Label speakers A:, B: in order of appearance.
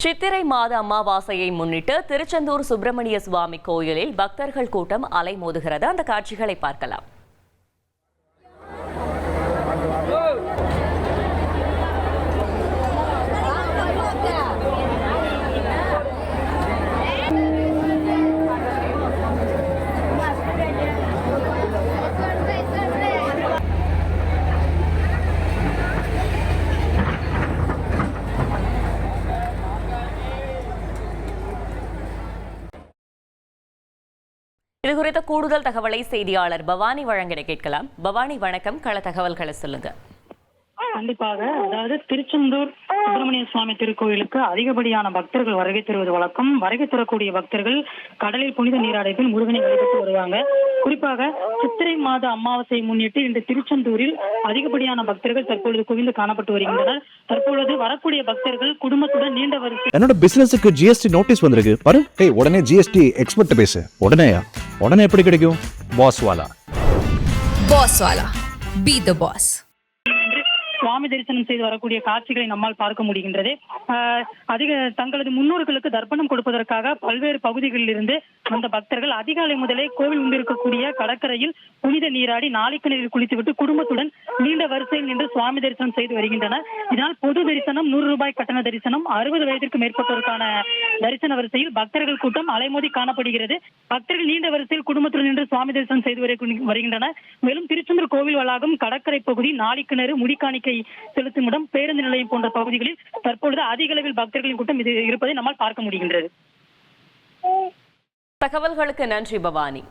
A: சித்திரை மாத அமாவாசையை முன்னிட்டு திருச்செந்தூர் சுப்பிரமணிய சுவாமி கோயிலில் பக்தர்கள் கூட்டம் அலைமோதுகிறது. அந்த காட்சிகளை பார்க்கலாம். இதுகுறித்த கூடுதல் தகவலை செய்தியாளர் பவானி வழங்கிட கேட்கலாம். பவானி, வணக்கம். கள தகவல்களை சொல்லுங்க.
B: கண்டிப்பாக. அதாவது திருச்செந்தூர் சுப்பிரமணிய சுவாமி திருக்கோயிலுக்கு அதிகப்படியான பக்தர்கள் வருகை தருவது வழக்கம். வருகை தரக்கூடிய பக்தர்கள் கடலில் புனித நீராடத்தில் முருகனை வழிபட்டு வருவாங்க. குறிப்பாக சித்திரை மாத அமாவாசையை முன்னிட்டு இந்த திருச்செந்தூரில் அதிகப்படியான பக்தர்கள் தற்பொழுது குவிந்து காணப்பட்டு வருகின்றனர். தற்பொழுது வரக்கூடிய பக்தர்கள் குடும்பத்துடன் நீண்ட வரிசை.
C: என்னோட பிசினஸுக்கு ஜிஎஸ்டி நோட்டீஸ் வந்திருக்கு பாரு. உடனே ஜிஎஸ்டி எக்ஸ்பர்ட் பேசு. உடனே எப்படி கிடைக்கும்? பாஸ் வாலா
D: பி தி பாஸ்.
B: சுவாமி தரிசனம் செய்து வரக்கூடிய காட்சிகளை நம்மால் பார்க்க முடிகின்றது. தங்களது முன்னோர்களுக்கு தர்ப்பணம் கொடுப்பதற்காக பல்வேறு பகுதிகளில் இருந்து வந்த பக்தர்கள் அதிகாலை முதலே கோவில் முன்பிருக்கக்கூடிய கடற்கரையில் புனித நீராடி நாளைக்கு நீரில் குளித்துவிட்டு குடும்பத்துடன் நீண்ட வரிசையில் நின்று சுவாமி தரிசனம் செய்து வருகின்றனர். இதனால் பொது தரிசனம், 100 ரூபாய் கட்டண தரிசனம், 60 வயதிற்கு மேற்பட்டோருக்கான தரிசன வரிசையில் பக்தர்கள் கூட்டம் அலைமோதி காணப்படுகிறது. பக்தர்கள் நீண்ட வரிசையில் குடும்பத்துடன் நின்று சுவாமி தரிசனம் செய்து வருகின்றனர். மேலும் திருச்செந்தூர் கோவில் வளாகம், கடற்கரை பகுதி, நாளிக்கிணறு, முடிக்காணிக்கை செலுத்தும் இடம், பேருந்து நிலையம் போன்ற பகுதிகளில் தற்பொழுது அதிக அளவில் பக்தர்களின் கூட்டம் இது இருப்பதை நம்மால் பார்க்க முடிகின்றது.
A: தகவல்களுக்கு நன்றி பவானி.